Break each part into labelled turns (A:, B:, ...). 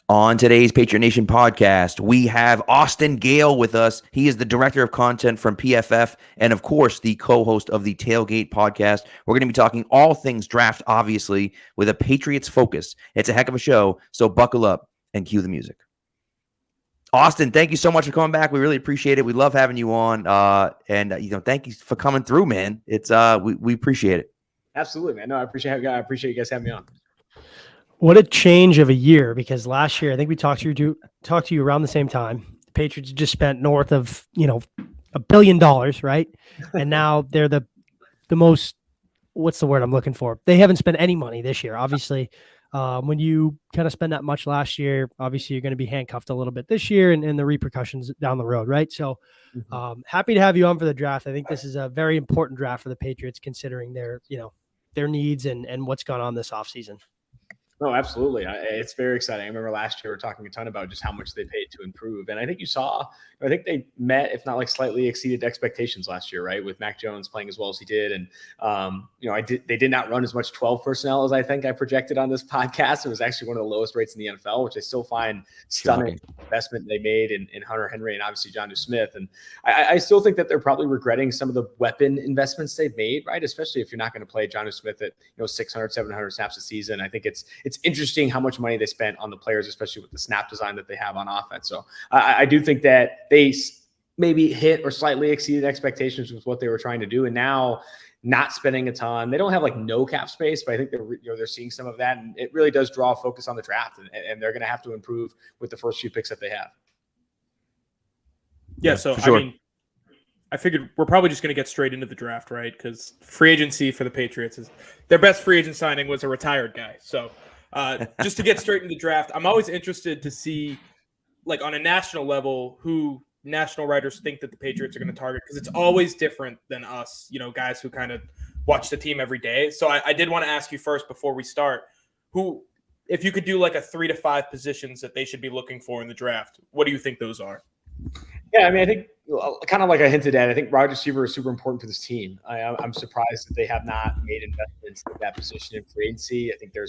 A: On today's Patriot Nation podcast, we have Austin Gale with us. He is the director of content from PFF and, of course, the co-host of the Tailgate podcast. We're going to be talking all things draft, obviously, with a Patriots focus. It's a heck of a show, so buckle up and cue the music. Austin, thank you so much for coming back. We really appreciate it. We love having you on, and thank you for coming through, man. It's we appreciate it.
B: Absolutely, man. No, I appreciate you guys having me on.
C: What a change of a year, because last year I think we talked to you around the same time. The Patriots just spent north of $1 billion, right? And now they're the most, what's the word I'm looking for? They haven't spent any money this year. Obviously, when you kind of spend that much last year, obviously you're going to be handcuffed a little bit this year and the repercussions down the road, right? So happy to have you on for the draft. I think this is a very important draft for the Patriots, considering their needs and what's gone on this offseason.
B: No, absolutely. It's very exciting. I remember last year we were talking a ton about just how much they paid to improve. And I think I think they met, if not like slightly exceeded expectations last year, right? With Mac Jones playing as well as he did. And, they did not run as much 12 personnel as I think I projected on this podcast. It was actually one of the lowest rates in the NFL, which I still find stunning. Investment they made in Hunter Henry and obviously Jonnu Smith. And I still think that they're probably regretting some of the weapon investments they've made, right? Especially if you're not going to play Jonnu Smith at 600, 700 snaps a season. I think it's interesting how much money they spent on the players, especially with the snap design that they have on offense. So I do think that they maybe hit or slightly exceeded expectations with what they were trying to do. And now not spending a ton, they don't have like no cap space, but I think they're seeing some of that. And it really does draw a focus on the draft, and they're going to have to improve with the first few picks that they have.
D: Yeah. So, sure. I mean, I figured we're probably just going to get straight into the draft, right? Because free agency for the Patriots is their best free agent signing was a retired guy. So, just to get straight into the draft, I'm always interested to see, like on a national level, who national writers think that the Patriots are going to target, because it's always different than us, guys who kind of watch the team every day. So I did want to ask you first before we start, if you could do like a 3 to 5 positions that they should be looking for in the draft, what do you think those are?
B: Yeah, I mean, I think kind of like I hinted at, I think wide receiver is super important for this team. I'm surprised that they have not made investments in that position in free agency. I think they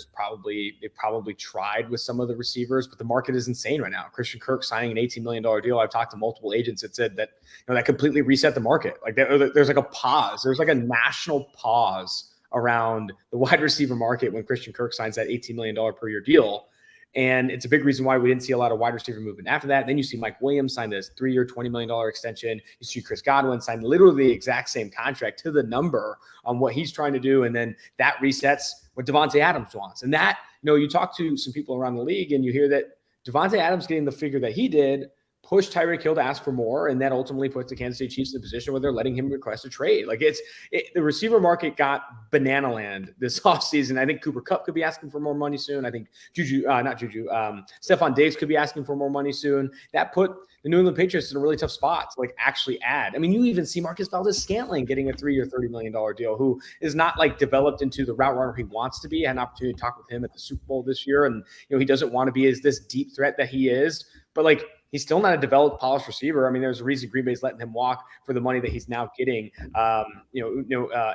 B: probably tried with some of the receivers, but the market is insane right now. Christian Kirk signing an $18 million deal. I've talked to multiple agents that said that that completely reset the market. Like there's like a pause. There's like a national pause around the wide receiver market when Christian Kirk signs that $18 million per year deal. And it's a big reason why we didn't see a lot of wide receiver movement after that. Then you see Mike Williams sign this 3-year, $20 million extension. You see Chris Godwin sign literally the exact same contract to the number on what he's trying to do. And then that resets what Davante Adams wants. And that, you talk to some people around the league and you hear that Davante Adams getting the figure that he did pushed Tyreek Hill to ask for more, and that ultimately puts the Kansas City Chiefs in a position where they're letting him request a trade. Like the receiver market got banana land this offseason. I think Cooper Kupp could be asking for more money soon. I think Stephon Diggs could be asking for more money soon. That put the New England Patriots in a really tough spot to actually add. I mean, you even see Marcus Valdes-Scantling getting a 3-year, $30 million deal, who is not developed into the route runner he wants to be. I had an opportunity to talk with him at the Super Bowl this year, and he doesn't want to be as this deep threat that he is, but he's still not a developed, polished receiver. I mean, there's a reason Green Bay's letting him walk for the money that he's now getting,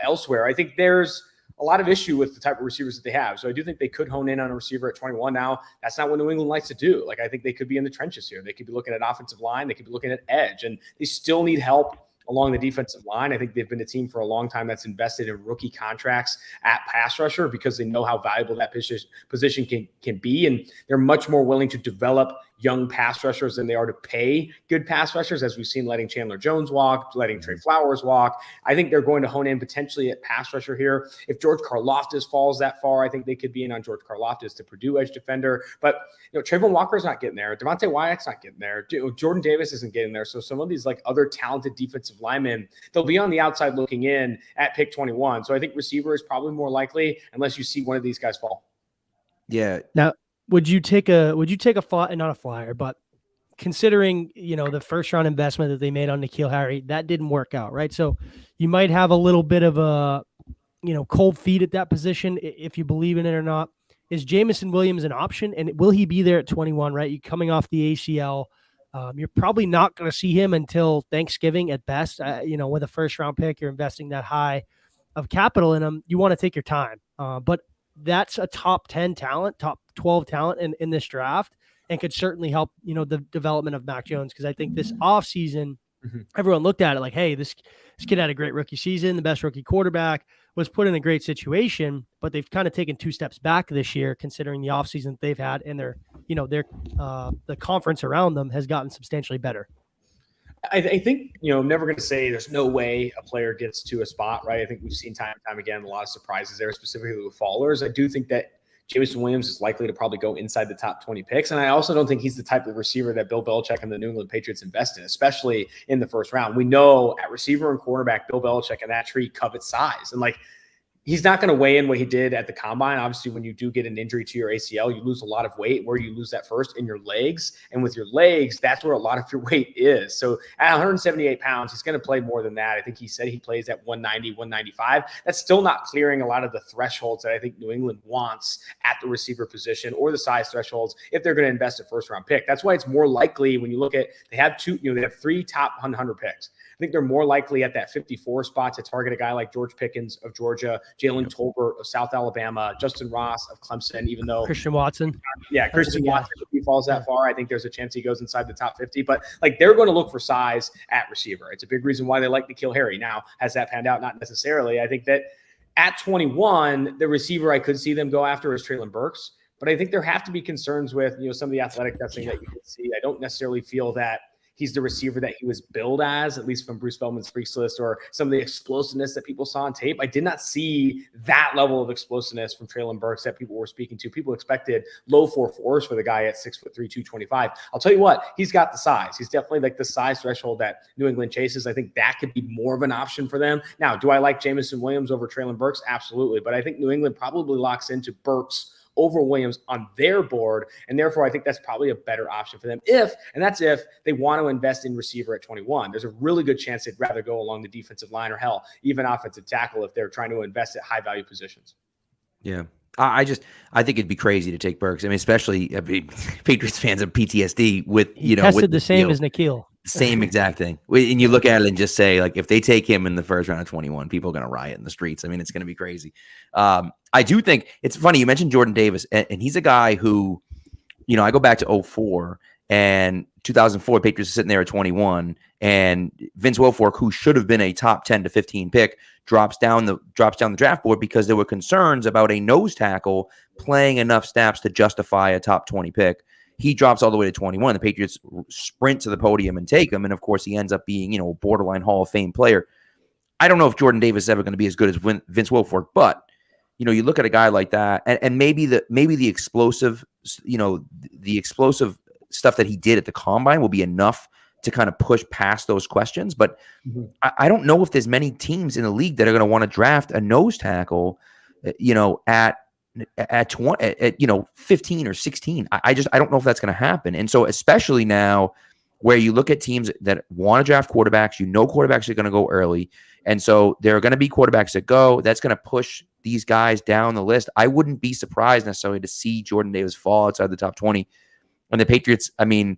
B: elsewhere. I think there's a lot of issue with the type of receivers that they have. So I do think they could hone in on a receiver at 21. Now, that's not what New England likes to do. I think they could be in the trenches here. They could be looking at offensive line. They could be looking at edge, and they still need help along the defensive line. I think they've been a team for a long time that's invested in rookie contracts at pass rusher because they know how valuable that position can be. And they're much more willing to develop young pass rushers than they are to pay good pass rushers, as we've seen letting Chandler Jones walk, letting Trey Flowers walk. I think they're going to hone in potentially at pass rusher here. If George Karlaftis falls that far, I think they could be in on George Karlaftis to Purdue edge defender. But Trayvon Walker's not getting there. Devontae Wyatt's not getting there. Jordan Davis isn't getting there. So some of these other talented defensive linemen, they'll be on the outside looking in at pick 21. So I think receiver is probably more likely unless you see one of these guys fall.
A: Yeah.
C: Now, would you take a fly, not a flyer, but considering, the first round investment that they made on N'Keal Harry, that didn't work out, right? So you might have a little bit of a, cold feet at that position if you believe in it or not. Is Jamison Williams an option? And will he be there at 21, right? You coming off the ACL. You're probably not going to see him until Thanksgiving at best. With a first round pick, you're investing that high of capital in him. You want to take your time. But that's a top 10 talent, top 12 talent in this draft. and could certainly help, the development of Mac Jones. Because I think this offseason, everyone looked at it like, hey, this kid had a great rookie season, the best rookie quarterback, was put in a great situation, but they've kind of taken 2 steps back this year, considering the offseason they've had, and the conference around them has gotten substantially better.
B: I think, I'm never going to say there's no way a player gets to a spot, right? I think we've seen time and time again a lot of surprises there, specifically with fallers. I do think that Jameson Williams is likely to probably go inside the top 20 picks. And I also don't think he's the type of receiver that Bill Belichick and the New England Patriots invest in, especially in the first round. We know at receiver and quarterback, Bill Belichick and that tree covets size. And he's not going to weigh in what he did at the combine. Obviously, when you do get an injury to your ACL, you lose a lot of weight. Where you lose that first? In your legs. And with your legs, that's where a lot of your weight is. So at 178 pounds, he's going to play more than that. I think he said he plays at 190, 195. That's still not clearing a lot of the thresholds that I think New England wants at the receiver position, or the size thresholds if they're going to invest a first-round pick. That's why it's more likely when you look at, they have 3 top 100 picks. I think they're more likely at that 54 spot to target a guy like George Pickens of Georgia, Jalen Tolbert of South Alabama, Justin Ross of Clemson, even though
C: Christian Watson.
B: Yeah, Christian Watson, if he falls that far, I think there's a chance he goes inside the top 50. But they're going to look for size at receiver. It's a big reason why they like N'Keal Harry. Now, has that panned out? Not necessarily. I think that at 21, the receiver I could see them go after is Treylon Burks. But I think there have to be concerns with some of the athletic testing that you can see. I don't necessarily feel that he's the receiver that he was billed as, at least from Bruce Feldman's Freaks List, or some of the explosiveness that people saw on tape. I did not see that level of explosiveness from Treylon Burks that people were speaking to. People expected low 4.4s for the guy at 6'3", 225. I'll tell you what, he's got the size. He's definitely the size threshold that New England chases. I think that could be more of an option for them. Now, do I like Jameson Williams over Treylon Burks? Absolutely. But I think New England probably locks into Burks over Williams on their board, and therefore I think that's probably a better option for them if they want to invest in receiver at 21. There's a really good chance they'd rather go along the defensive line, or hell, even offensive tackle, if they're trying to invest at high value positions.
A: Yeah. I think it'd be crazy to take Burks. I mean, especially Patriots fans have PTSD with,
C: tested the same as N'Keal.
A: Same exact thing. And you look at it and just say, if they take him in the first round of 21, people are going to riot in the streets. I mean, it's going to be crazy. I do think it's funny. You mentioned Jordan Davis, and he's a guy who, I go back to 2004 and 2004, Patriots are sitting there at 21, and Vince Wilfork, who should have been a top 10 to 15 pick, drops down the draft board because there were concerns about a nose tackle playing enough snaps to justify a top 20 pick. He drops all the way to 21. The Patriots sprint to the podium and take him, and of course, he ends up being, a borderline Hall of Fame player. I don't know if Jordan Davis is ever going to be as good as Vince Wilfork, but you look at a guy like that, and maybe the explosive, the explosive stuff that he did at the combine will be enough to kind of push past those questions. But I don't know if there's many teams in the league that are going to want to draft a nose tackle, at 15 or 16. I don't know if that's going to happen. And so especially now where you look at teams that want to draft quarterbacks, quarterbacks are going to go early. And so there are going to be quarterbacks that go. That's going to push these guys down the list. I wouldn't be surprised necessarily to see Jordan Davis fall outside the top 20. And the Patriots, they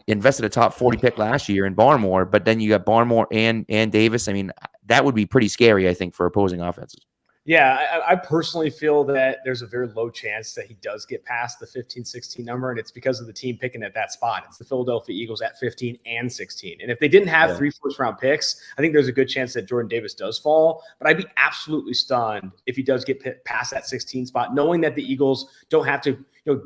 A: invested a top 40 pick last year in Barmore, but then you got Barmore and Davis. I mean, that would be pretty scary, I think, for opposing offenses.
B: Yeah, I personally feel that there's a very low chance that he does get past the 15-16 number, and it's because of the team picking at that spot. It's the Philadelphia Eagles at 15 and 16. And if they didn't have 3 first-round picks, I think there's a good chance that Jordan Davis does fall. But I'd be absolutely stunned if he does get past that 16 spot, knowing that the Eagles don't have to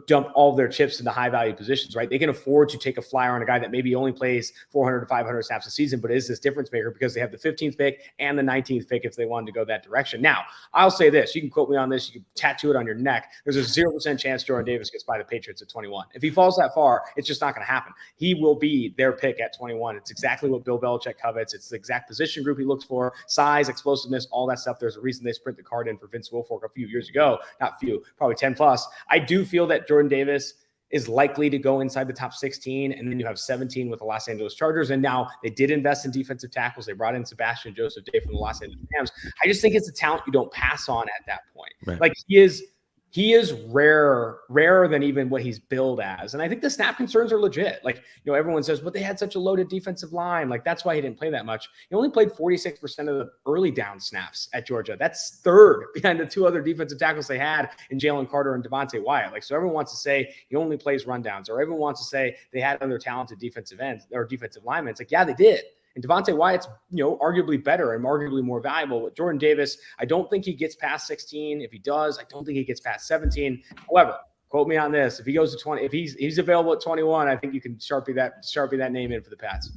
B: dump all of their chips into high-value positions, right? They can afford to take a flyer on a guy that maybe only plays 400 to 500 snaps a season, but is this difference maker because they have the 15th pick and the 19th pick if they wanted to go that direction. Now, I'll say this. You can quote me on this. You can tattoo it on your neck. There's a 0% chance Jordan Davis gets by the Patriots at 21. If he falls that far, it's just not going to happen. He will be their pick at 21. It's exactly what Bill Belichick covets. It's the exact position group he looks for, size, explosiveness, all that stuff. There's a reason they sprint the card in for Vince Wilfork a few years ago. Not few, probably 10 plus. I do feel that Jordan Davis is likely to go inside the top 16, and then you have 17 with the Los Angeles Chargers. And now they did invest in defensive tackles. They brought in Sebastian Joseph Day from the Los Angeles Rams. I just think it's a talent you don't pass on at that point. Right. He is he is rarer than even what he's billed as. And I think the snap concerns are legit. Like, everyone says, but they had such a loaded defensive line. Like, that's why he didn't play that much. He only played 46% of the early down snaps at Georgia. That's third behind the two other defensive tackles they had in Jalen Carter and Devontae Wyatt. Like, so everyone wants to say he only plays rundowns, or everyone wants to say they had other talented defensive ends or defensive linemen. It's like, yeah, they did. And Devontae Wyatt's, arguably better and arguably more valuable. But Jordan Davis, I don't think he gets past 16. If he does, I don't think he gets past 17. However, quote me on this: if he goes to 20, if he's available at 21, I think you can sharpie that name in for the Pats.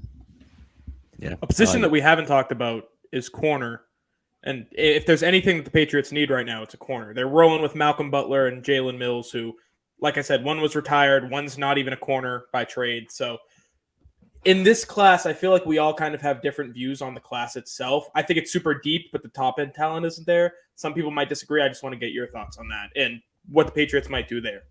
A: Yeah,
D: a position that we haven't talked about is corner. And if there's anything that the Patriots need right now, it's a corner. They're rolling with Malcolm Butler and Jalen Mills, who, like I said, one was retired, one's not even a corner by trade. So in this class, I feel like we all kind of have different views on the class itself. I think it's super deep, but the top end talent isn't there. Some people might disagree. I just want to get your thoughts on that and what the Patriots might do there.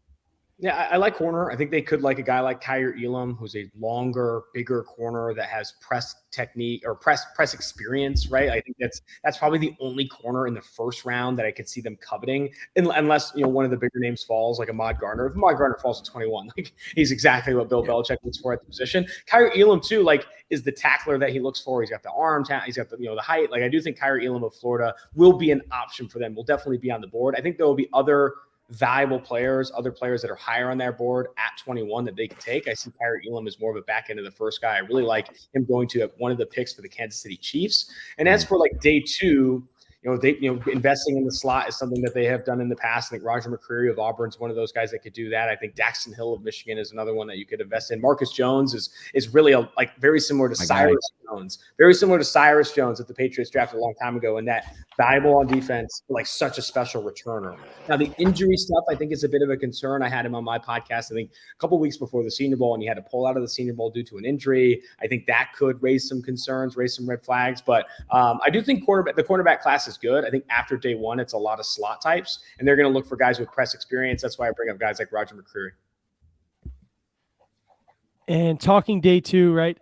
B: Yeah, I like corner. I think they could like a guy like Kyrie Elam, who's a longer, bigger corner that has press technique or press experience, right? I think that's probably the only corner in the first round that I could see them coveting, unless one of the bigger names falls, like Ahmad Gardner. If Ahmad Gardner falls to 21, like he's exactly what Bill Belichick looks for at the position. Kyrie Elam too, like, is the tackler that he looks for. He's got the arm, he's got the height. Like, I do think Kyrie Elam of Florida will be an option for them. Will definitely be on the board. I think there will be other valuable players, other players that are higher on their board at 21 that they can take. I see Kyrie Elam as more of a back end of the first guy. I really like him going to one of the picks for the Kansas City Chiefs. And as for like day two, investing in the slot is something that they have done in the past. I think Roger McCreary of Auburn is one of those guys that could do that. I think Daxton Hill of Michigan is another one that you could invest in. Marcus Jones is really very similar to Cyrus Jones, very similar to Cyrus Jones that the Patriots drafted a long time ago, and that valuable on defense, like such a special returner. Now, the injury stuff, I think, is a bit of a concern. I had him on my podcast, I think, a couple weeks before the Senior Bowl, and he had to pull out of the Senior Bowl due to an injury. I think that could raise some concerns, raise some red flags. But I do think the cornerback class is good. I think after day one, it's a lot of slot types, and they're going to look for guys with press experience. That's why I bring up guys like Roger McCreary.
C: And talking day two, right?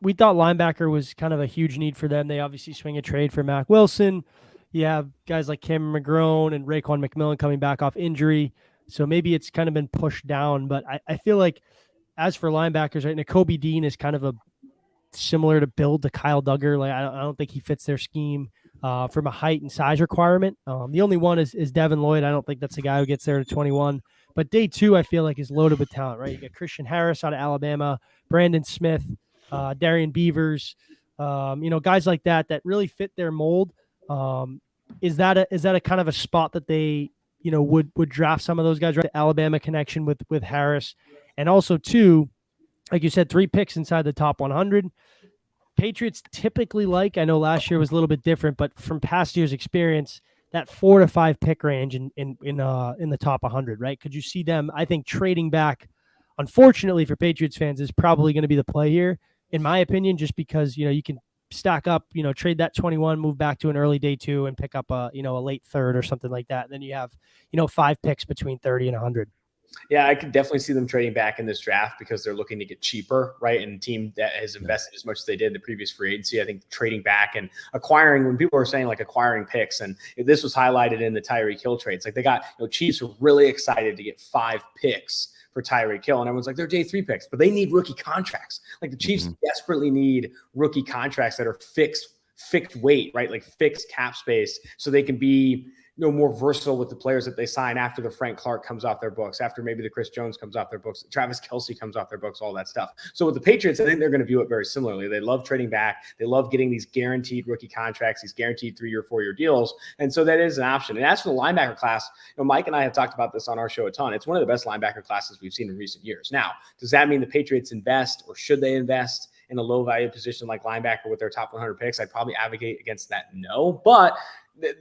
C: We thought linebacker was kind of a huge need for them. They obviously swing a trade for Mac Wilson. You have guys like Cameron McGrone and Raekwon McMillan coming back off injury. So maybe it's kind of been pushed down. But I feel like as for linebackers, right, Nakobe Dean is kind of a similar to build to Kyle Duggar. Like I don't think he fits their scheme from a height and size requirement. The only one is Devin Lloyd. I don't think that's the guy who gets there to 21. But day two, I feel like, is loaded with talent, right? You got Christian Harris out of Alabama, Brandon Smith, Darian Beavers, guys like that really fit their mold. Is that a kind of a spot that they, would draft some of those guys, right? Alabama connection with Harris. And also too, like you said, 3 picks inside the top 100. Patriots typically I know last year was a little bit different, but from past year's experience, that 4 to 5 pick range in the top 100, right? Could you see them, I think, trading back, unfortunately for Patriots fans, is probably going to be the play here, in my opinion, just because, you can stack up, trade that 21, move back to an early day 2 and pick up a late 3rd or something like that. And then you have, 5 picks between 30 and 100.
B: Yeah, I could definitely see them trading back in this draft because they're looking to get cheaper, right? And a team that has invested as much as they did in the previous free agency, I think trading back and acquiring, when people are saying like acquiring picks, and this was highlighted in the Tyreek Hill trades, like they got, Chiefs were really excited to get 5 picks for Tyreek Hill, and everyone's like, they're day 3 picks, but they need rookie contracts. Like the Chiefs desperately need rookie contracts that are fixed weight, right? Like fixed cap space, so they can be more versatile with the players that they sign after the Frank Clark comes off their books, after maybe the Chris Jones comes off their books, Travis Kelce comes off their books, all that stuff. So with the Patriots, I think they're going to view it very similarly. They love trading back. They love getting these guaranteed rookie contracts, these guaranteed 3-year, 4-year deals. And so that is an option. And as for the linebacker class, Mike and I have talked about this on our show a ton. It's one of the best linebacker classes we've seen in recent years. Now, does that mean the Patriots invest, or should they invest in a low value position like linebacker with their top 100 picks? I'd probably advocate against that. No, but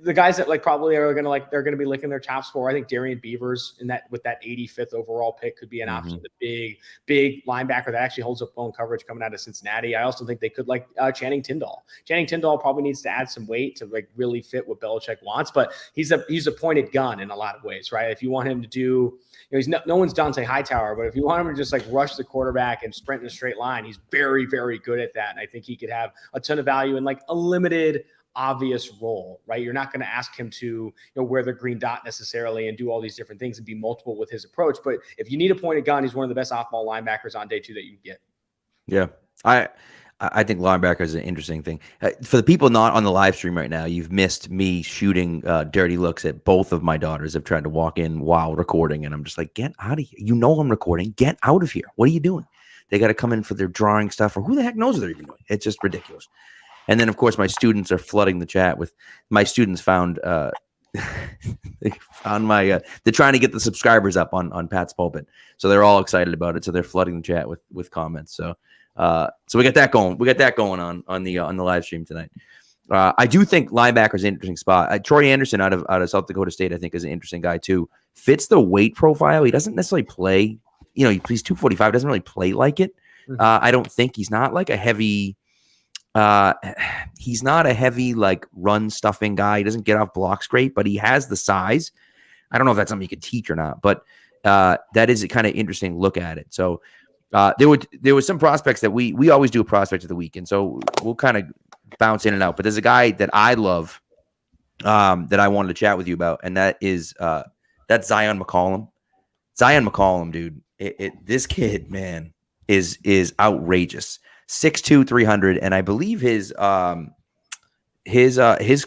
B: the guys that probably are going to they're going to be licking their chops for, I think Darian Beavers with that 85th overall pick could be an option. The big linebacker that actually holds up bone coverage coming out of Cincinnati. I also think they could Channing Tindall. Channing Tindall probably needs to add some weight to really fit what Belichick wants, but he's a pointed gun in a lot of ways, right? If you want him to do, he's no one's Dante Hightower, but if you want him to just rush the quarterback and sprint in a straight line, he's very, very good at that. And I think he could have a ton of value in a limited obvious role, right? You're not going to ask him to, wear the green dot necessarily and do all these different things and be multiple with his approach. But if you need a pointed gun, he's one of the best off-ball linebackers on day 2 that you can get.
A: Yeah, I think linebacker is an interesting thing. For the people not on the live stream right now, you've missed me shooting dirty looks at both of my daughters. Have tried to walk in while recording, and I'm just like, get out of here. You know I'm recording. Get out of here. What are you doing? They got to come in for their drawing stuff, or who the heck knows what they're even doing? It's just ridiculous. And then, of course, my students are flooding the chat with my students found they found my they're trying to get the subscribers up on Pat's Pulpit. So they're all excited about it. So they're flooding the chat with comments. So we got that going. We got that going on the live stream tonight. I do think linebacker is an interesting spot. Troy Anderson out of South Dakota State, I think, is an interesting guy too. Fits the weight profile. He doesn't necessarily play. He plays 245. Doesn't really play like it. I don't think he's not like a heavy. He's not a heavy like run stuffing guy. He doesn't get off blocks great, but he has the size. I don't know if that's something you could teach or not, but that is a kind of interesting look at it. So there was some prospects that we always do a prospect of the week, and so we'll kind of bounce in and out. But there's a guy that I love that I wanted to chat with you about, and that's Zion McCollum. Zion McCollum, dude. This kid, man, is outrageous. 6'2", 300, and I believe his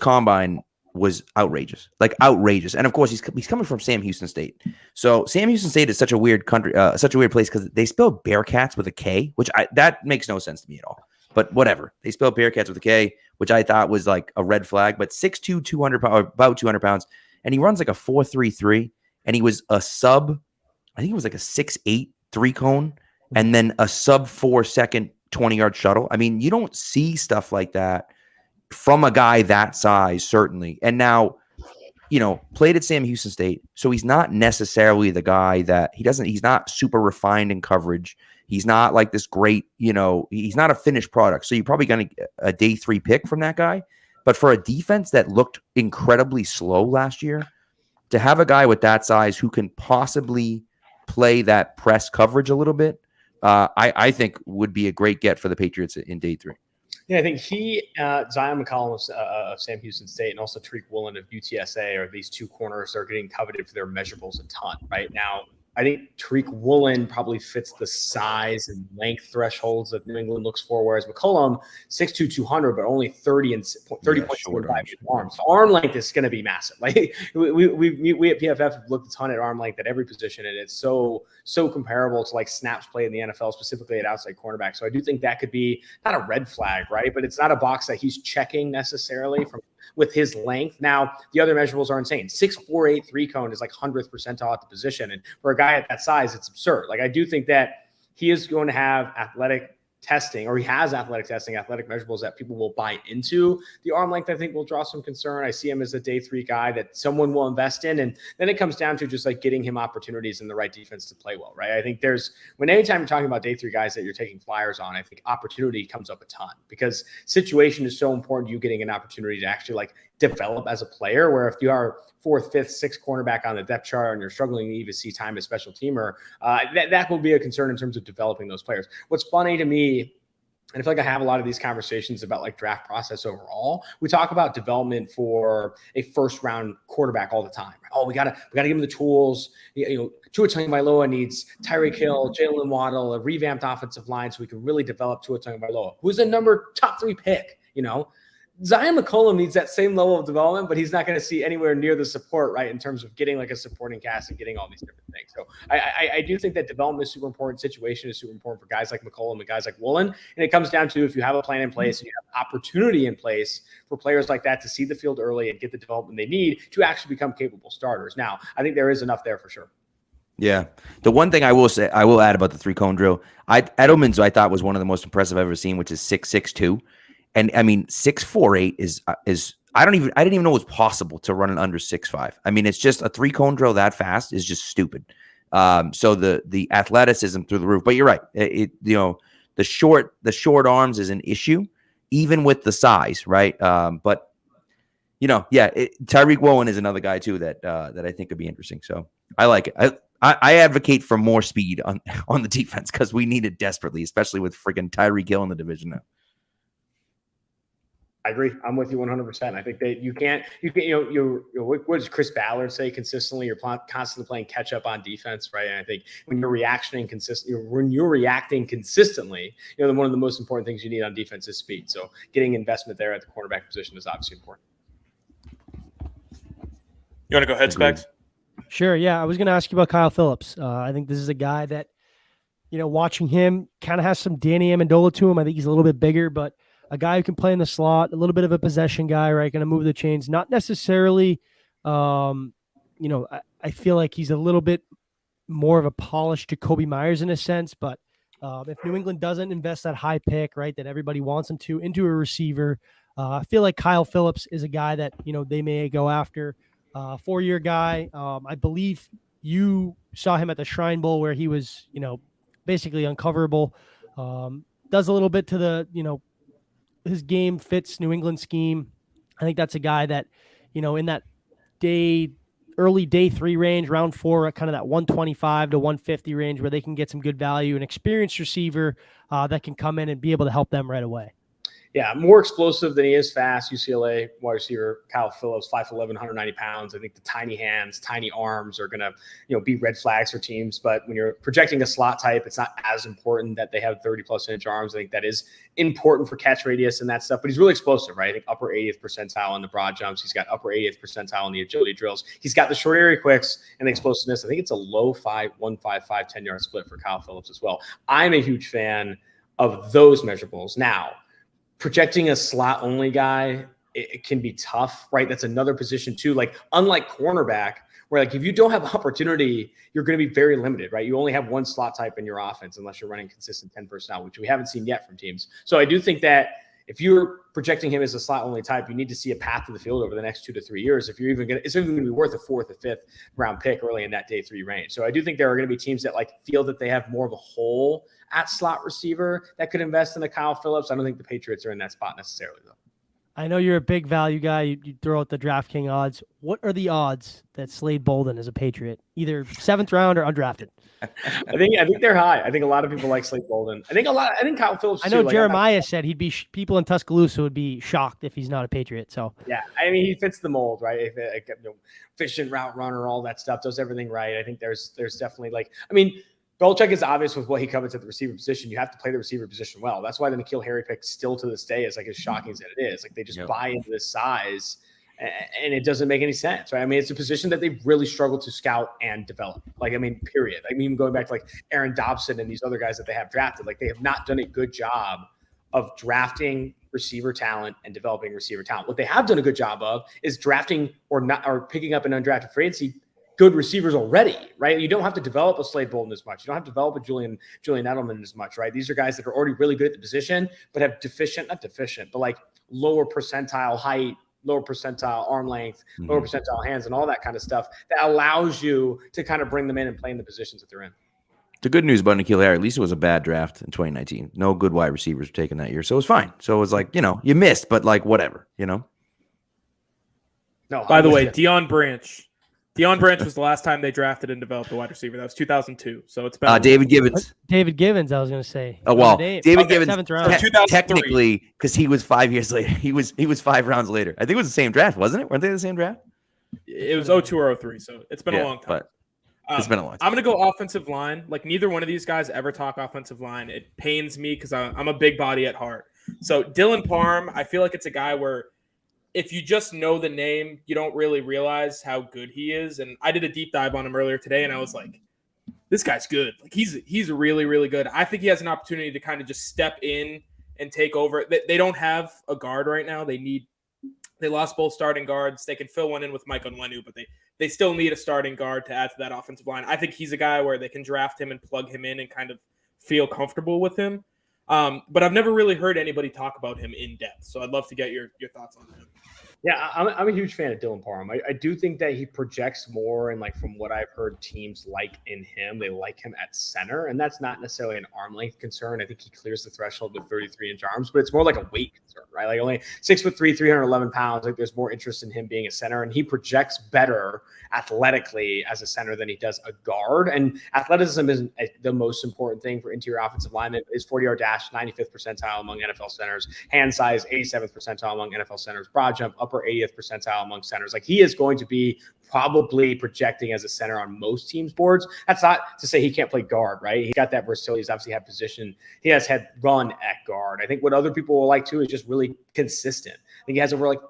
A: combine was outrageous, like outrageous. And of course, he's coming from Sam Houston State. So Sam Houston State is such a weird country, such a weird place because they spell Bearcats with a K, which that makes no sense to me at all. But whatever, they spell Bearcats with a K, which I thought was like a red flag. But 6'2", 200 pounds, about 200 pounds, and he runs like a 4.33, and he was a sub. I think it was like a 6'8" 3-cone, and then a sub 4-second 20-yard shuttle. I mean, you don't see stuff like that from a guy that size, certainly. And now, played at Sam Houston State, so he's not necessarily the guy that he's not super refined in coverage. He's not like this great, he's not a finished product. So you're probably going to get a day 3 pick from that guy. But for a defense that looked incredibly slow last year, to have a guy with that size who can possibly play that press coverage a little bit, I think would be a great get for the Patriots in day 3.
B: Yeah, I think Zion McCollum of Sam Houston State and also Tariq Woolen of UTSA are these two corners that are getting coveted for their measurables a ton right now. I think Tariq Woolen probably fits the size and length thresholds that New England looks for, whereas McCollum, 6'2", 200, but only 30.75 arms. So arm length is going to be massive. Like we at PFF have looked a ton at arm length at every position, and it's so comparable to like snaps played in the NFL, specifically at outside cornerback. So I do think that could be not a red flag, right? But it's not a box that he's checking necessarily with his length. Now, the other measurables are insane. 6'4", 3-cone is like 100th percentile at the position. And for a guy at that size, it's absurd. Like, I do think that he is going to have athletic testing, or he has athletic testing, athletic measurables that people will buy into. The arm length, I think, will draw some concern. I see him as a day 3 guy that someone will invest in. And then it comes down to just like getting him opportunities in the right defense to play well, right? I think anytime you're talking about day 3 guys that you're taking flyers on, I think opportunity comes up a ton because situation is so important to you getting an opportunity to actually like develop as a player, where if you are 4th, 5th, 6th cornerback on the depth chart and you're struggling to even see time as special teamer, that will be a concern in terms of developing those players. What's funny to me, and I feel like I have a lot of these conversations about like draft process overall. We talk about development for a 1st-round quarterback all the time. Oh, we gotta give him the tools. Tua Tagovailoa needs Tyreek Hill, Jalen Waddle, a revamped offensive line so we can really develop Tua Tagovailoa, who's a top 3 pick. Zion McCollum needs that same level of development, but he's not going to see anywhere near the support, right, in terms of getting like a supporting cast and getting all these different things. So I do think that development is super important. Situation is super important for guys like McCollum and guys like Woolen. And it comes down to if you have a plan in place and you have opportunity in place for players like that to see the field early and get the development they need to actually become capable starters. Now, I think there is enough there for sure.
A: Yeah. The one thing I will add about the 3-cone drill, Edelman's I thought was one of the most impressive I've ever seen, which is 6'6", and I mean 6'4", 8 is I didn't even know it was possible to run an under 6'5". I mean, it's just a 3-cone drill that fast is just stupid. So the athleticism through the roof. But you're right. The short arms is an issue, even with the size, right? But Tyreek Woolen is another guy too that I think could be interesting. So I like it. I advocate for more speed on the defense because we need it desperately, especially with freaking Tyreek Hill in the division now.
B: I agree. I'm with you 100%. I think that you can't, what does Chris Ballard say consistently? You're constantly playing catch up on defense, right? And I think when you're reacting consistently, then one of the most important things you need on defense is speed. So getting investment there at the cornerback position is obviously important.
D: You want to go ahead, Specs?
C: Sure. Yeah. I was going to ask you about Kyle Phillips. I think this is a guy that, watching him kind of has some Danny Amendola to him. I think he's a little bit bigger, but a guy who can play in the slot, a little bit of a possession guy, right? Going to move the chains. Not necessarily, I feel like he's a little bit more of a polished Jacoby Myers in a sense, but if New England doesn't invest that high pick, right, that everybody wants them to into a receiver, I feel like Kyle Phillips is a guy that, they may go after. 4-year guy. I believe you saw him at the Shrine Bowl where he was, basically uncoverable. Does a little bit to the, his game fits New England scheme. I think that's a guy that, in that early day 3 range, round 4, at kind of that 125 to 150 range where they can get some good value, an experienced receiver that can come in and be able to help them right away.
B: Yeah, more explosive than he is fast. UCLA wide receiver Kyle Phillips, 5'11", 190 pounds. I think the tiny hands, tiny arms are going to, be red flags for teams. But when you're projecting a slot type, it's not as important that they have 30-plus inch arms. I think that is important for catch radius and that stuff. But he's really explosive, right? I think upper 80th percentile on the broad jumps. He's got upper 80th percentile on the agility drills. He's got the short area quicks and the explosiveness. I think it's a low 1.55, 10-yard split for Kyle Phillips as well. I'm a huge fan of those measurables. Now, projecting a slot only guy, it can be tough, right? That's another position too. Like unlike cornerback, where like if you don't have opportunity, you're going to be very limited, right? You only have one slot type in your offense unless you're running consistent 10 personnel, which we haven't seen yet from teams. So I do think that if you're projecting him as a slot only type, you need to see a path to the field over the next 2 to 3 years. If you're even going to, it's even going to be worth a 4th or 5th round pick early in that day 3 range. So I do think there are going to be teams that like feel that they have more of a hole at slot receiver that could invest in a Kyle Phillips. I don't think the Patriots are in that spot necessarily, though.
C: I know you're a big value guy. You throw out the DraftKings odds. What are the odds that Slade Bolden is a Patriot, either 7th round or undrafted?
B: I think they're high. I think a lot of people like Slade Bolden. I think Kyle Phillips.
C: I know
B: too.
C: Jeremiah said he'd be people in Tuscaloosa would be shocked if he's not a Patriot. So
B: yeah, I mean he fits the mold, right? Efficient route runner, all that stuff, does everything right. I think there's definitely Belichick is obvious with what he covets at the receiver position. You have to play the receiver position well. That's why the N'Keal Harry pick still to this day is like as shocking as it is. Like they just buy into this size and it doesn't make any sense, right? I mean, it's a position that they've really struggled to scout and develop. Period. I mean, even going back to like Aaron Dobson and these other guys that they have drafted, like they have not done a good job of drafting receiver talent and developing receiver talent. What they have done a good job of is drafting or picking up an undrafted free agency good receivers already, right? You don't have to develop a Slade Bolden as much. You don't have to develop a Julian Edelman as much, right? These are guys that are already really good at the position, but have lower percentile height, lower percentile arm length, lower percentile hands, and all that kind of stuff that allows you to kind of bring them in and play in the positions that they're in.
A: The good news about N'Keal Harry, at least it was a bad draft in 2019. No good wide receivers were taken that year, so it was fine. So it was like, you missed, but like whatever, No.
D: By the way, Dion Branch was the last time they drafted and developed a wide receiver. That was 200002. So it's been
A: David Gibbons.
C: David Gibbons, I was going to say.
A: Oh well, David Gibbons
C: 7th round.
A: Technically, because he was 5 years later. He was 5 rounds later. I think it was the same draft, wasn't it? Weren't they the same draft?
D: It was 02 or 03. So it's been a long time.
A: It's been a long time.
D: I'm going to go offensive line. Like neither one of these guys ever talk offensive line. It pains me because I'm a big body at heart. So Dylan Parham, I feel like it's a guy where if you just know the name, you don't really realize how good he is. And I did a deep dive on him earlier today, and I was like, this guy's good. Like he's really, really good. I think he has an opportunity to kind of just step in and take over. They don't have a guard right now. They lost both starting guards. They can fill one in with Mike Onwenu, but they still need a starting guard to add to that offensive line. I think he's a guy where they can draft him and plug him in and kind of feel comfortable with him. But I've never really heard anybody talk about him in depth. So I'd love to get your thoughts on him.
B: Yeah, I'm a huge fan of Dylan Parham. I do think that he projects more, and like from what I've heard, teams like in him, they like him at center, and that's not necessarily an arm length concern. I think he clears the threshold with 33-inch arms, but it's more like a weight concern, right? Like only 6'3", 311 pounds. Like there's more interest in him being a center, and he projects better athletically as a center than he does a guard. And athleticism isn't the most important thing for interior offensive linemen. His 40-yard dash, 95th percentile among NFL centers. Hand size, 87th percentile among NFL centers. Broad jump, upper 80th percentile among centers. Like he is going to be probably projecting as a center on most teams' boards. That's not to say he can't play guard, right? He's got that versatility. He's obviously had position. He has had run at guard. I think what other people will like too is just really consistent. I think he has over like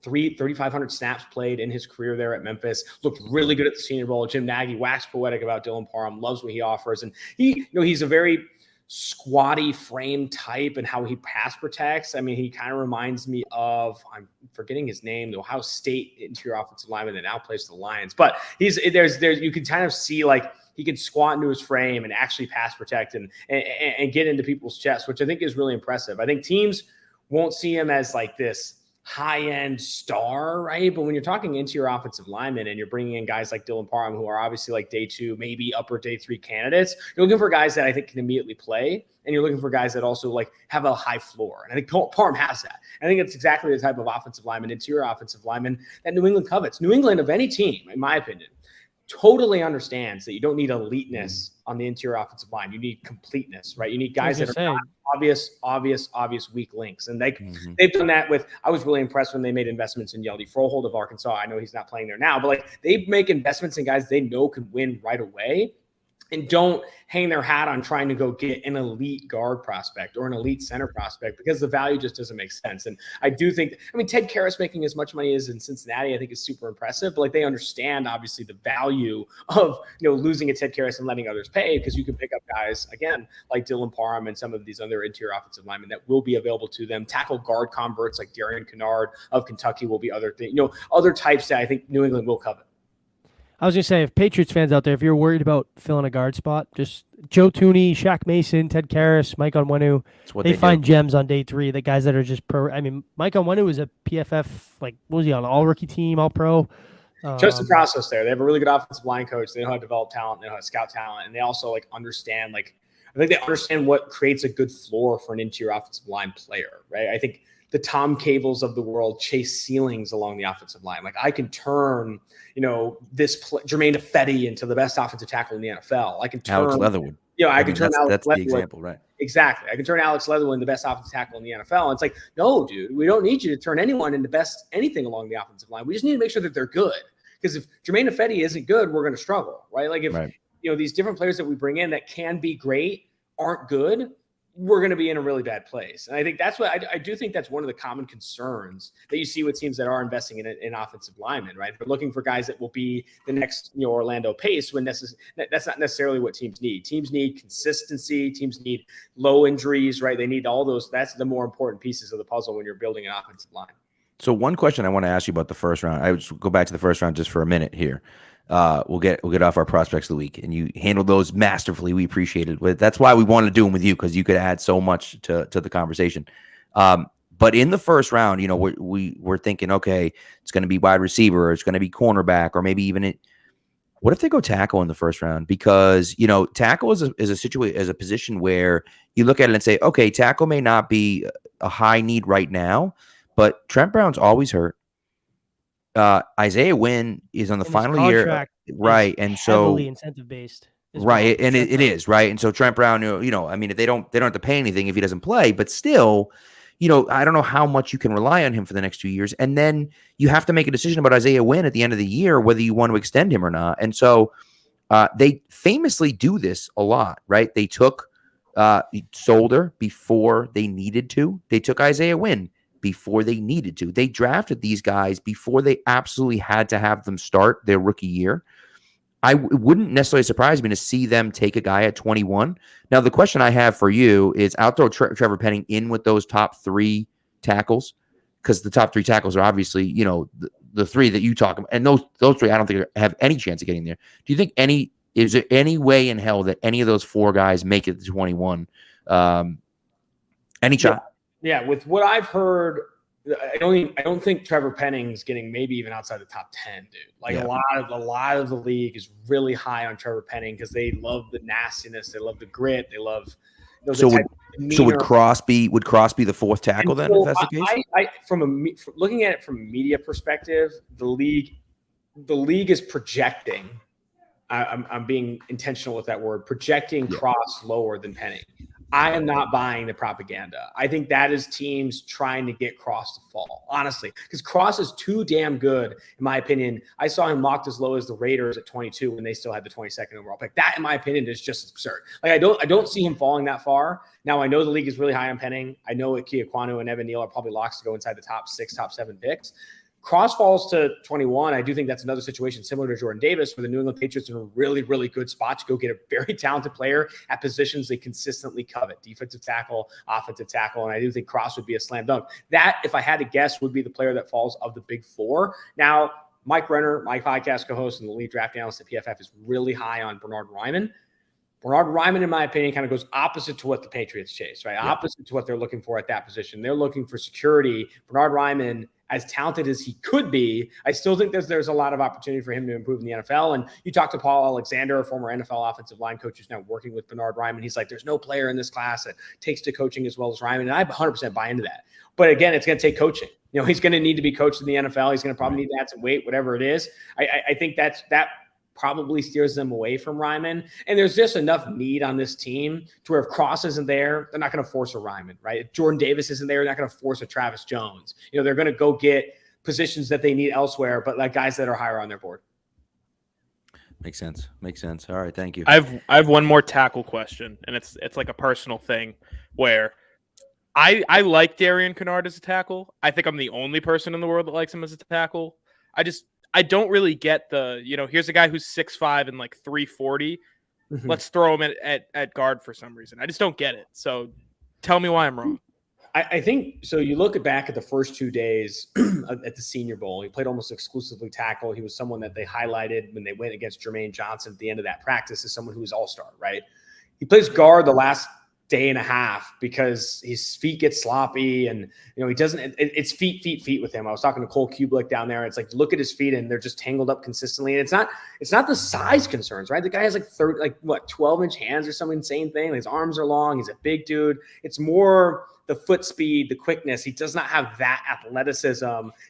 B: 3,500 snaps played in his career there at Memphis. Looked really good at the Senior Bowl. Jim Nagy waxed poetic about Dylan Parham, loves what he offers. And he's a very squatty frame type and how he pass protects. I mean, he kind of reminds me of, I'm forgetting his name, the Ohio State interior offensive lineman that now plays for the Lions. But there's you can kind of see like he can squat into his frame and actually pass protect and get into people's chests, which I think is really impressive. I think teams won't see him as like this high-end star, right? But when you're talking interior offensive linemen and you're bringing in guys like Dylan Parham, who are obviously like day 2, maybe upper day 3 candidates, you're looking for guys that I think can immediately play, and you're looking for guys that also like have a high floor. And I think Parham has that. I think it's exactly the type of offensive lineman, interior offensive lineman that New England covets. New England, of any team, in my opinion, totally understands that you don't need eliteness on the interior offensive line. You need completeness, right? You need guys that are not obvious weak links. And they've done that with, I was really impressed when they made investments in Yeldy Frohold of Arkansas. I know he's not playing there now, but like they make investments in guys they know can win right away and don't hang their hat on trying to go get an elite guard prospect or an elite center prospect because the value just doesn't make sense. And I do think, Ted Karras making as much money as in Cincinnati, I think is super impressive, but like they understand obviously the value of, losing a Ted Karras and letting others pay, because you can pick up guys again, like Dylan Parham and some of these other interior offensive linemen that will be available to them. Tackle guard converts like Darian Kennard of Kentucky will be other things, other types that I think New England will covet.
C: I was going to say, if Patriots fans out there, if you're worried about filling a guard spot, just Joe Tooney, Shaq Mason, Ted Karras, Mike Onwenu, they find gems on day 3. The guys that are just pro. Mike Onwenu is a PFF, like, what was he on? All-rookie team, all-pro?
B: Just the process there. They have a really good offensive line coach. They know how to develop talent. They know how to scout talent. And they also, understand, I think they understand what creates a good floor for an interior offensive line player, right? I think the Tom Cables of the world chase ceilings along the offensive line. Like I can turn, Jermaine Ifedi into the best offensive tackle in the NFL. I can turn
A: Alex Leatherwood.
B: I can turn Alex
A: that's
B: Leatherwood.
A: the example, right?
B: Exactly. I can turn Alex Leatherwood into the best offensive tackle in the NFL. And it's like, no, dude, we don't need you to turn anyone into best anything along the offensive line. We just need to make sure that they're good. Because if Jermaine Ifedi isn't good, we're going to struggle, right? Like if these different players that we bring in that can be great aren't good, we're going to be in a really bad place. And I think that's what I do think that's one of the common concerns that you see with teams that are investing in offensive linemen, right? They're looking for guys that will be the next, Orlando Pace when that's not necessarily what teams need. Teams need consistency. Teams need low injuries, right? They need all those. That's the more important pieces of the puzzle when you're building an offensive line.
A: So one question I want to ask you about the first round, I would go back to the first round just for a minute here. We'll get off our prospects of the week, and you handled those masterfully. We appreciate it. That's why we wanted to do them with you, because you could add so much to the conversation. But in the first round, we're thinking, okay, it's going to be wide receiver, or it's going to be cornerback, or maybe even what if they go tackle in the first round? Because tackle is a position where you look at it and say, okay, tackle may not be a high need right now, but Trent Brown's always hurt. Isaiah Wynn is on the final year, right? And so
C: heavily incentive based,
A: right? And it is right. And so Trent Brown, if they don't have to pay anything if he doesn't play, but still, I don't know how much you can rely on him for the next 2 years. And then you have to make a decision about Isaiah Wynn at the end of the year, whether you want to extend him or not. And so they famously do this a lot, right? They took Solder before they needed to. They took Isaiah Wynn before they needed to. They drafted these guys before they absolutely had to have them start their rookie year. It wouldn't necessarily surprise me to see them take a guy at 21. Now, the question I have for you is, I'll throw Trevor Penning in with those top 3 tackles, because the top 3 tackles are obviously, the 3 that you talk about. And those 3, I don't think have any chance of getting there. Do you think is there any way in hell that any of those 4 guys make it to 21? Any shot?
B: Yeah, with what I've heard I don't think Trevor Penning's getting maybe even outside the top 10, dude. Like a lot of the league is really high on Trevor Penning because they love the nastiness, they love the grit, they love.
A: So would Crosby the fourth tackle then? If that's the case,
B: from looking at it from a media perspective, the league is projecting. I'm being intentional with that word, projecting Cross lower than Penning. I am not buying the propaganda. I think that is teams trying to get Cross to fall, honestly, because Cross is too damn good, in my opinion. I saw him mocked as low as the Raiders at 22 when they still had the 22nd overall pick. That, in my opinion, is just absurd. Like I don't see him falling that far. Now I know the league is really high on Penning. I know Kia Kwanu and Evan Neal are probably locks to go inside the top 6, top 7 picks. Cross falls to 21. I do think that's another situation similar to Jordan Davis, where the New England Patriots are in a really, really good spot to go get a very talented player at positions they consistently covet: defensive tackle, offensive tackle. And I do think Cross would be a slam dunk. That, if I had to guess, would be the player that falls of the big four. Now, Mike Renner, my podcast co-host and the lead draft analyst at PFF, is really high on Bernhard Ryman. Bernhard Ryman, in my opinion, kind of goes opposite to what the Patriots chase, right? Yeah. Opposite to what they're looking for at that position. They're looking for security. Bernhard Ryman, as talented as he could be, I still think there's a lot of opportunity for him to improve in the NFL. And you talk to Paul Alexander, a former NFL offensive line coach who's now working with Bernhard Ryman. He's like, there's no player in this class that takes to coaching as well as Ryman. And I 100% buy into that. But again, it's going to take coaching. You know, he's going to need to be coached in the NFL. He's going to probably need to add some weight, whatever it is. I think that probably steers them away from Ryman. And there's just enough need on this team to where if Cross isn't there, they're not going to force a Ryman, right? If Jordan Davis isn't there, they're not going to force a Travis Jones. You know, they're going to go get positions that they need elsewhere, but like guys that are higher on their board.
A: Makes sense. All right, thank you.
D: I have one more tackle question, and it's like a personal thing where I like Darian Kinnard as a tackle. I think I'm the only person in the world that likes him as a tackle. I don't really get the, here's a guy who's 6'5" and like 340. Mm-hmm. Let's throw him at guard for some reason. I just don't get it. So tell me why I'm wrong.
B: I think so. You look back at the first 2 days at the Senior Bowl. He played almost exclusively tackle. He was someone that they highlighted when they went against Jermaine Johnson at the end of that practice as someone who was all-star, right? He plays guard the last day and a half because his feet get sloppy and, he doesn't – it's feet with him. I was talking to Cole Kubelik down there. It's like, look at his feet and they're just tangled up consistently. And it's not the size concerns, right? The guy has 12-inch hands or some insane thing. His arms are long. He's a big dude. It's more – the foot speed, the quickness. He does not have that athleticism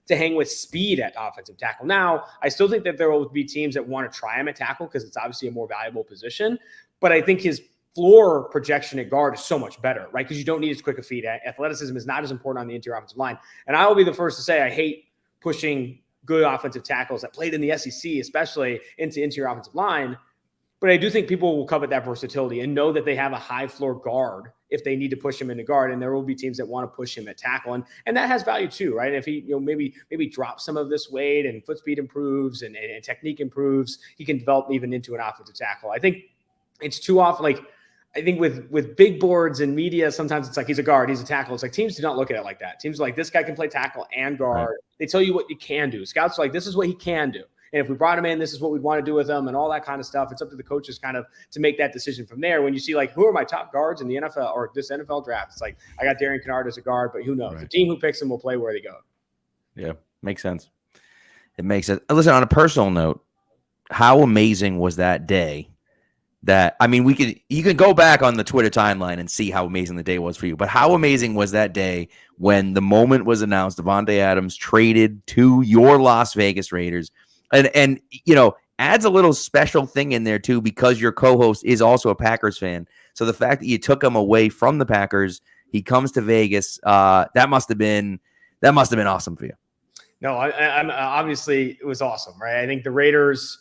B: to hang with speed at offensive tackle. Now, I still think that there will be teams that want to try him at tackle because it's obviously a more valuable position. But I think his floor projection at guard is so much better, right? Because you don't need as quick a feet. Athleticism is not as important on the interior offensive line. And I will be the first to say I hate pushing good offensive tackles that played in the SEC, especially into interior offensive line. But I do think people will covet that versatility and know that they have a high floor guard if they need to push him into guard, and there will be teams that want to push him at tackle, and that has value too, right? If he maybe drops some of this weight and foot speed improves and technique improves, he can develop even into an offensive tackle. I think it's too often I think with big boards and media, sometimes it's like he's a guard, he's a tackle. It's like teams do not look at it like that. Teams are like, this guy can play tackle and guard. Right. They tell you what you can do. Scouts are like, this is what he can do. And if we brought him in, this is what we'd want to do with him and all that kind of stuff. It's up to the coaches kind of to make that decision from there. When you see who are my top guards in the NFL or this NFL draft, it's like, I got Darian Kinnard as a guard, but who knows? Right. The team who picks him will play where they go.
A: Yeah, makes sense. It makes sense. Listen, on a personal note, how amazing was that day? You can go back on the Twitter timeline and see how amazing the day was for you. But how amazing was that day when the moment was announced, Davante Adams traded to your Las Vegas Raiders? And adds a little special thing in there too, because your co-host is also a Packers fan. So the fact that you took him away from the Packers, he comes to Vegas. That must have been awesome for you.
B: No, I'm obviously it was awesome, right? I think the Raiders.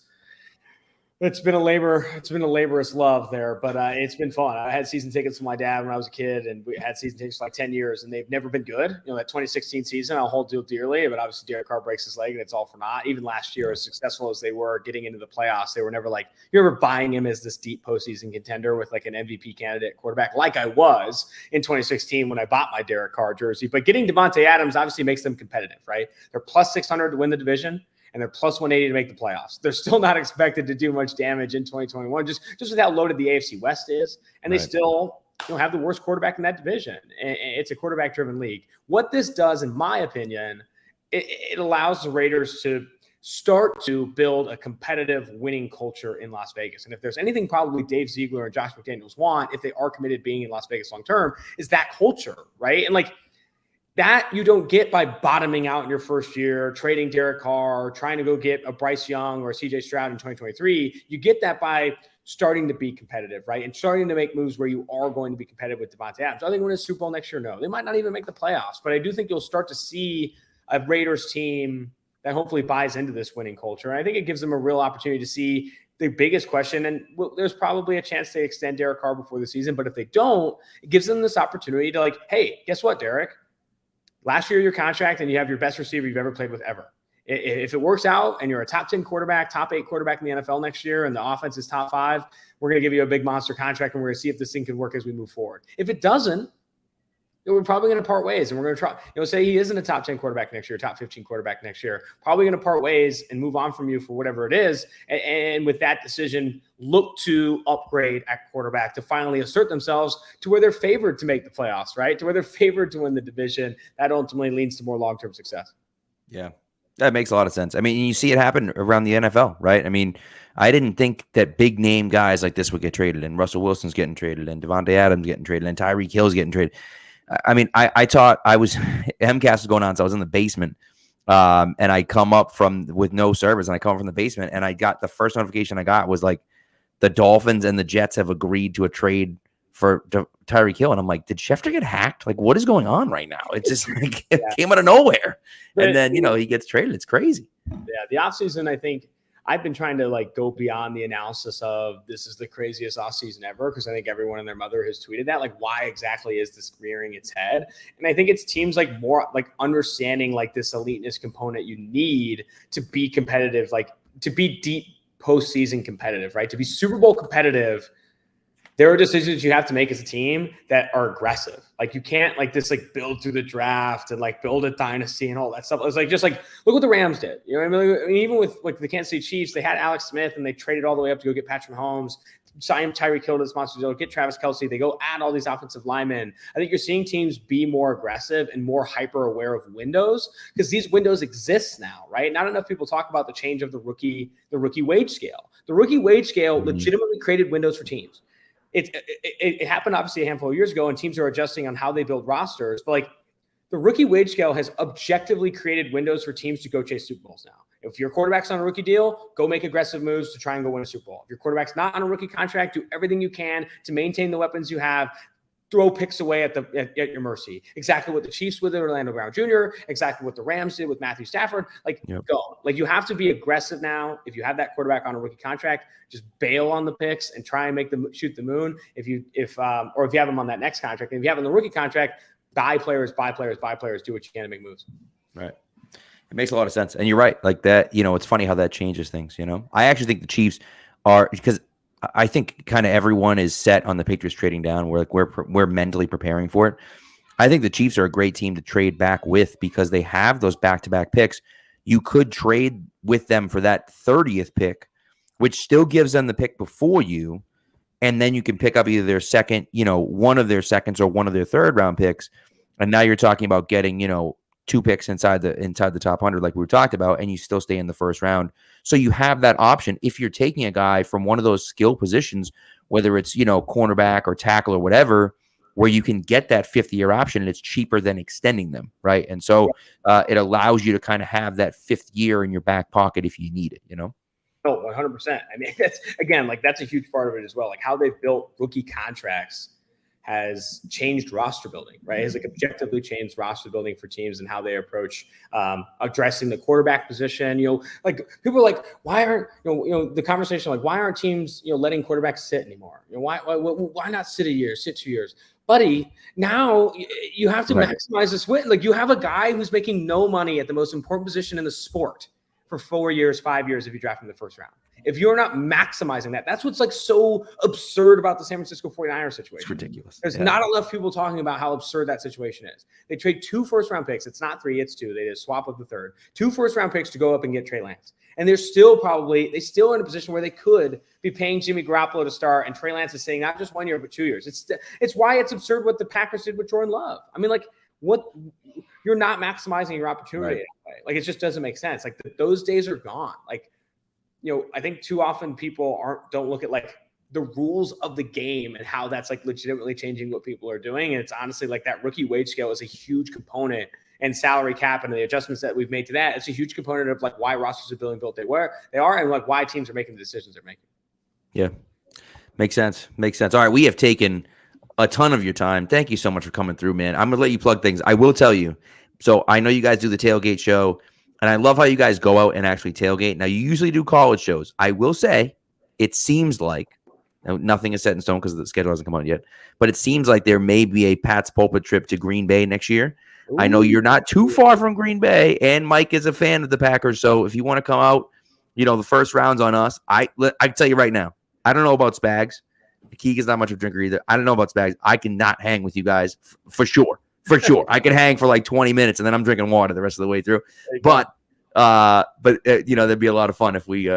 B: It's been a laborious love there, but it's been fun. I had season tickets with my dad when I was a kid, and we had season tickets for 10 years, and they've never been good. That 2016 season, I'll hold dearly, but obviously Derek Carr breaks his leg, and it's all for naught. Even last year, as successful as they were getting into the playoffs, they were never you're ever buying him as this deep postseason contender with an MVP candidate quarterback, like I was in 2016 when I bought my Derek Carr jersey. But getting Davante Adams obviously makes them competitive, right? They're plus 600 to win the division, and they're plus 180 to make the playoffs. They're still not expected to do much damage in 2021, just with how loaded the AFC West is. And they still, have the worst quarterback in that division. And it's a quarterback-driven league. What this does, in my opinion, it allows the Raiders to start to build a competitive winning culture in Las Vegas. And if there's anything probably Dave Ziegler and Josh McDaniels want, if they are committed being in Las Vegas long-term, is that culture, right? And like that you don't get by bottoming out in your first year, trading Derek Carr, trying to go get a Bryce Young or a CJ Stroud in 2023. You get that by starting to be competitive, right? And starting to make moves where you are going to be competitive with Devontae Adams. Are they going to win a Super Bowl next year? No. They might not even make the playoffs, but I do think you'll start to see a Raiders team that hopefully buys into this winning culture. And I think it gives them a real opportunity to see the biggest question. And there's probably a chance they extend Derek Carr before the season. But if they don't, it gives them this opportunity to like, hey, guess what, Derek? Last year, your contract, and you have your best receiver you've ever played with ever. If it works out and you're a top 10 quarterback, top 8 quarterback in the NFL next year, and the offense is top 5, we're going to give you a big monster contract, and we're going to see if this thing can work as we move forward. If it doesn't, we're probably going to part ways, and we're going to try, say he isn't a top 10 quarterback next year, top 15 quarterback next year, probably going to part ways and move on from you for whatever it is. And with that decision, look to upgrade at quarterback to finally assert themselves to where they're favored to make the playoffs, right? To where they're favored to win the division. That ultimately leads to more long-term success.
A: Yeah, that makes a lot of sense. I mean, you see it happen around the NFL, right? I mean, I didn't think that big name guys like this would get traded, and Russell Wilson's getting traded, and Devontae Adams getting traded, and Tyreek Hill's getting traded. I mean, I taught, MCAS was going on, so I was in the basement, and I come up with no service, and I come up from the basement, and I got the first notification I got was like, the Dolphins and the Jets have agreed to a trade for Tyreek Hill. And I'm like, did Schefter get hacked? Like, what is going on right now? It's just like, it came out of nowhere. And then, he gets traded. It's crazy.
B: Yeah. The offseason, I think I've been trying to like go beyond the analysis of this is the craziest offseason ever. Because I think everyone and their mother has tweeted that, like, why exactly is this rearing its head? And I think it's teams like more like understanding like this eliteness component you need to be competitive, like to be deep postseason competitive, right? To be Super Bowl competitive, there are decisions you have to make as a team that are aggressive. Like you can't like this, like build through the draft and like build a dynasty and all that stuff. It was like, just like, look what the Rams did. You know what I mean? Even with like the Kansas City Chiefs, they had Alex Smith and they traded all the way up to go get Patrick Mahomes, sign Tyreek Hill to this monster deal, get Travis Kelce. They go add all these offensive linemen. I think you're seeing teams be more aggressive and more hyper aware of windows because these windows exist now, right? Not enough people talk about the change of the rookie wage scale. The rookie wage scale legitimately created windows for teams. It happened obviously a handful of years ago, and teams are adjusting on how they build rosters. But like the rookie wage scale has objectively created windows for teams to go chase Super Bowls now. If your quarterback's on a rookie deal, go make aggressive moves to try and go win a Super Bowl. If your quarterback's not on a rookie contract, do everything you can to maintain the weapons you have. Throw picks away at your mercy. Exactly what the Chiefs did with Orlando Brown Jr., exactly what the Rams did with Matthew Stafford. Like, Go. Like, you have to be aggressive now. If you have that quarterback on a rookie contract, just bail on the picks and try and make them shoot the moon. If you have them on that next contract, and if you have them on the rookie contract, buy players, do what you can to make moves.
A: Right. It makes a lot of sense. And you're right. Like that, it's funny how that changes things, I actually think the Chiefs are, because I think kind of everyone is set on the Patriots trading down. We're mentally preparing for it. I think the Chiefs are a great team to trade back with because they have those back-to-back picks. You could trade with them for that 30th pick, which still gives them the pick before you, and then you can pick up either their second, one of their seconds or one of their third-round picks. And now you're talking about getting, 2 picks inside the top 100, like we talked about, and you still stay in the first round. So you have that option if you're taking a guy from one of those skill positions, whether it's cornerback or tackle or whatever, where you can get that 5th-year option and it's cheaper than extending them, right? And so it allows you to kind of have that 5th year in your back pocket if you need it.
B: Oh, 100%. I mean, that's a huge part of it as well. Like how they've built rookie contracts has changed roster building, right? Has like objectively changed roster building for teams and how they approach addressing the quarterback position. Like people are like, why aren't the conversation like why aren't teams letting quarterbacks sit anymore? Why not sit a year, sit 2 years? Buddy, now you have to maximize this win. Like you have a guy who's making no money at the most important position in the sport for 4 years, 5 years if you draft him in the first round. if you're not maximizing that, that's what's like so absurd about the San Francisco 49ers situation.
A: It's ridiculous.
B: There's not enough people talking about how absurd that situation is. They trade 2 first-round picks. It's not 3, it's 2. They just swap with the third. 2 first-round picks to go up and get Trey Lance. And they still are in a position where they could be paying Jimmy Garoppolo to start, and Trey Lance is saying not just 1 year, but 2 years. It's why it's absurd what the Packers did with Jordan Love. I mean, like, what you're not maximizing your opportunity that way. Like, it just doesn't make sense. Like, those days are gone. Like, I think too often people don't look at like the rules of the game and how that's like legitimately changing what people are doing. And it's honestly like that rookie wage scale is a huge component, and salary cap and the adjustments that we've made to that. It's a huge component of like why rosters are building built they are, and like why teams are making the decisions they're making.
A: Yeah. Makes sense. All right. We have taken a ton of your time. Thank you so much for coming through, man. I'm going to let you plug things. I will tell you. So I know you guys do the tailgate show, and I love how you guys go out and actually tailgate. Now, you usually do college shows. I will say it seems like nothing is set in stone because the schedule hasn't come out yet, but it seems like there may be a Pat's Pulpit trip to Green Bay next year. Ooh. I know you're not too far from Green Bay, and Mike is a fan of the Packers. So if you want to come out, the first round's on us. I can tell you right now, I don't know about Spags. Keegan's not much of a drinker either. I don't know about Spags. I cannot hang with you guys for sure. For sure. I can hang for like 20 minutes and then I'm drinking water the rest of the way through. But there'd be a lot of fun if we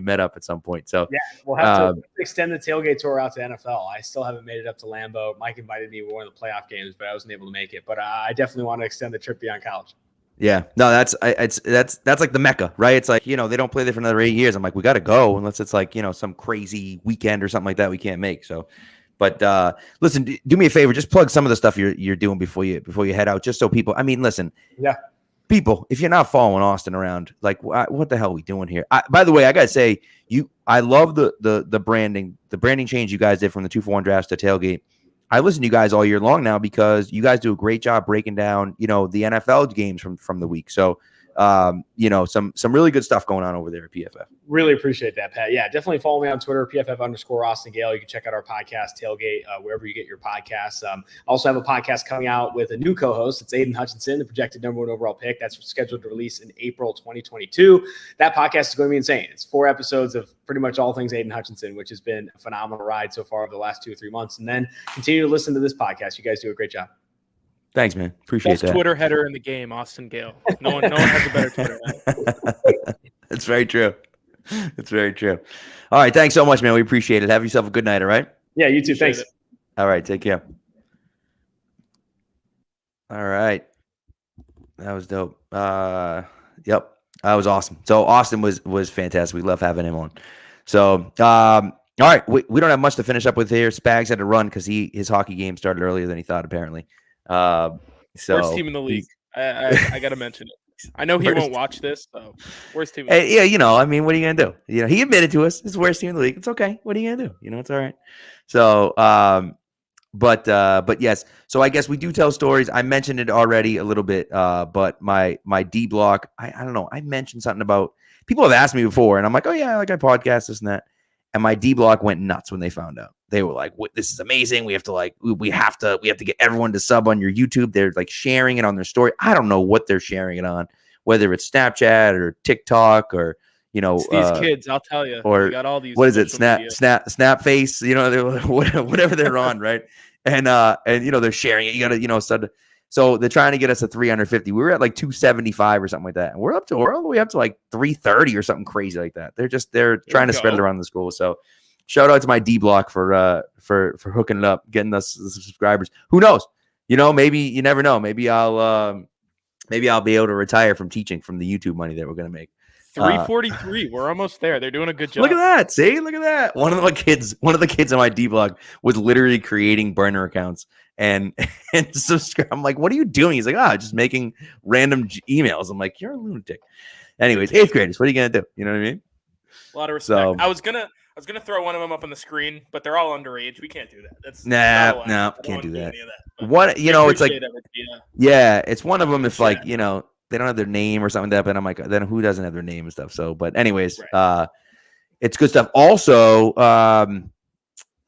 A: met up at some point. So
B: yeah, we'll have to extend the tailgate tour out to NFL. I still haven't made it up to Lambeau. Mike invited me to one of the playoff games, but I wasn't able to make it. But I definitely want to extend the trip beyond college.
A: Yeah, no, that's like the Mecca, right? It's like, they don't play there for another 8 years. I'm like, we got to go unless it's like, some crazy weekend or something like that we can't make. So, but listen, do me a favor, just plug some of the stuff you're doing before you head out, just so people. I mean, listen, people, if you're not following Austin around, like, what the hell are we doing here? By the way, I gotta say, I love the branding change you guys did from the 2-for-1 drafts to tailgate. I listen to you guys all year long now because you guys do a great job breaking down, the NFL games from the week. So, some really good stuff going on over there at PFF.
B: Really appreciate that, Pat. Yeah, definitely follow me on Twitter, PFF_Austin Gale. You can check out our podcast, Tailgate, wherever you get your podcasts. I also have a podcast coming out with a new co-host. It's Aiden Hutchinson, the projected #1 overall pick. That's scheduled to release in April 2022. That podcast is going to be insane. It's 4 episodes of pretty much all things Aiden Hutchinson, which has been a phenomenal ride so far over the last 2 or 3 months. And then continue to listen to this podcast. You guys do a great job.
A: Thanks, man. Appreciate
D: Best
A: that.
D: Twitter header in the game, Austin Gale. No one has a better Twitter header.
A: It's very true. It's very true. All right. Thanks so much, man. We appreciate it. Have yourself a good night. All right.
B: Yeah, you too. Thanks.
A: All right. Take care. All right. That was dope. Yep. That was awesome. So Austin was fantastic. We love having him on. So, all right. We don't have much to finish up with here. Spags had to run because his hockey game started earlier than he thought, apparently.
D: Worst team in the league. I got to mention it. I know he won't watch this, so worst team.
A: Yeah, I mean, what are you gonna do? He admitted to us. It's the worst team in the league. It's okay. What are you gonna do? It's all right. So, but yes. So I guess we do tell stories. I mentioned it already a little bit. But my D block. I don't know. I mentioned something about people have asked me before, and I'm like, oh yeah, like I podcast this and that. And my D block went nuts when they found out. They were like, "This is amazing. We have to get everyone to sub on your YouTube." They're like sharing it on their story. I don't know what they're sharing it on, whether it's Snapchat or TikTok or
D: it's these kids. I'll tell you.
A: Or
D: they got all these.
A: What is it? Snap face. Whatever they're on, right? And they're sharing it. You gotta So they're trying to get us to 350. We were at like 275 or something like that, and we're all the way up to like 330 or something crazy like that. They're trying to spread it around the school. So shout out to my D block for hooking it up, getting us the subscribers. Who knows? Maybe you never know. Maybe I'll be able to retire from teaching from the YouTube money that we're gonna make.
D: 343. We're almost there. They're doing a good job.
A: Look at that. See, look at that. One of the kids on my D block was literally creating burner accounts and subscribe. I'm like, what are you doing? He's like, just making random emails. I'm like, you're a lunatic. Anyways, 8th graders. What are you gonna do? You know what I mean?
D: A lot of respect. So, I was gonna throw one of them up on the screen, but they're all underage. We can't do that. That's
A: no, can't do that. What it's like, it's one of them. If like they don't have their name or something like that, but I'm like, then who doesn't have their name and stuff? So, but anyways, right. It's good stuff. Also,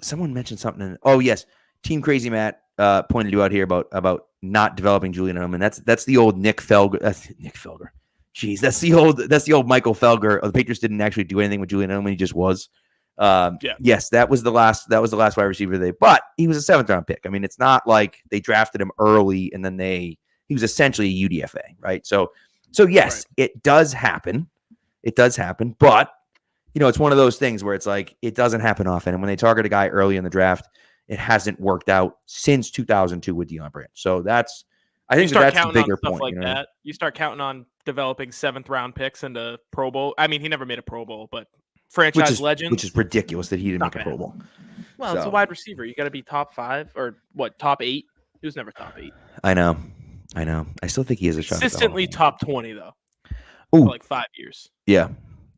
A: someone mentioned something. Oh yes, Team Crazy Matt pointed you out here about not developing Julian Edelman. That's the old Nick Felger. That's Nick Felger. Jeez, that's the old Michael Felger. The Patriots didn't actually do anything with Julian Edelman. He just was. Yes, that was the last wide receiver but he was a 7th round pick. I mean, it's not like they drafted him early and then he was essentially a UDFA, right? So yes, It does happen. It does happen, but it's one of those things where it's like it doesn't happen often. And when they target a guy early in the draft, it hasn't worked out since 2002 with Dion Branch. So I think that's the bigger point.
D: Like that. You start counting on developing 7th round picks into Pro Bowl. I mean, he never made a Pro Bowl, but franchise legend,
A: which is ridiculous that he didn't make a Pro Bowl.
D: Well, it's a wide receiver. You got to be top 5 or top 8. He was never top 8.
A: I know. I still think he has a shot.
D: Consistently top 20 though.
A: Ooh.
D: For like 5 years.
A: Yeah.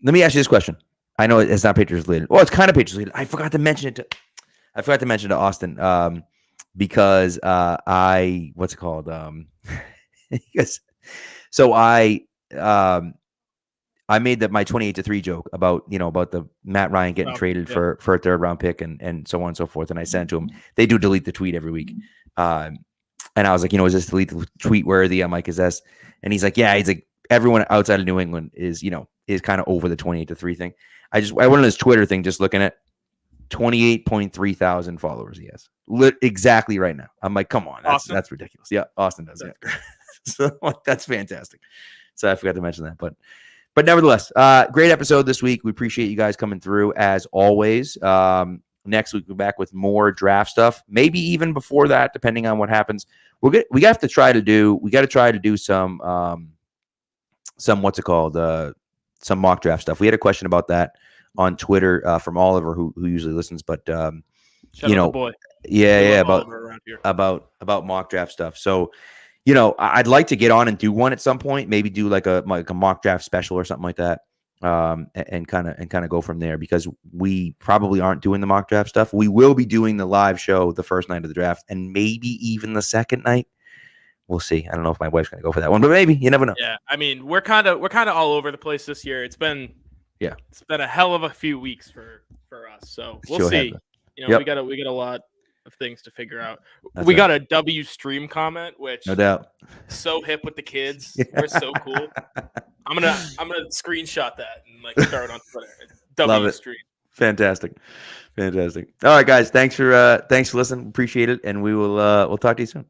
A: Let me ask you this question. I know it's not Patriots related. Well, it's kind of Patriots related. I forgot to mention it to Austin because what's it called? Yes. So I made my 28-3 joke about the Matt Ryan getting traded for a 3rd round pick and so on and so forth. And I sent it to him. They do delete the tweet every week. And I was like, is this delete the tweet worthy? I'm like, is this? And he's like, yeah. He's like, everyone outside of New England is kind of over the 28-3 thing. I went on his Twitter thing, just looking at 28.3 thousand followers. He has exactly right now. I'm like, come on, that's ridiculous. Yeah, Austin does. Yeah. So that's fantastic. So I forgot to mention that, but nevertheless, great episode this week. We appreciate you guys coming through as always. Next week we'll be back with more draft stuff. Maybe even before that, depending on what happens. We got to try to do some what's it called? Some mock draft stuff. We had a question about that on Twitter from Oliver, who usually listens, but
D: Shout out the boy.
A: Yeah, about mock draft stuff. So, I'd like to get on and do one at some point. Maybe do like a mock draft special or something like that, and kind of go from there, because we probably aren't doing the mock draft stuff. We will be doing the live show the first night of the draft, and maybe even the second night. We'll see. I don't know if my wife's going to go for that one, but maybe. You never know.
D: Yeah, I mean, we're kind of all over the place this year. It's been a hell of a few weeks for us. So we'll see. We got a lot of things to figure out. We got a W stream comment, which
A: no doubt,
D: so hip with the kids. We're so cool. I'm gonna screenshot that and throw it on Twitter. W stream.
A: Fantastic. All right, guys. Thanks for listening. Appreciate it, and we'll talk to you soon.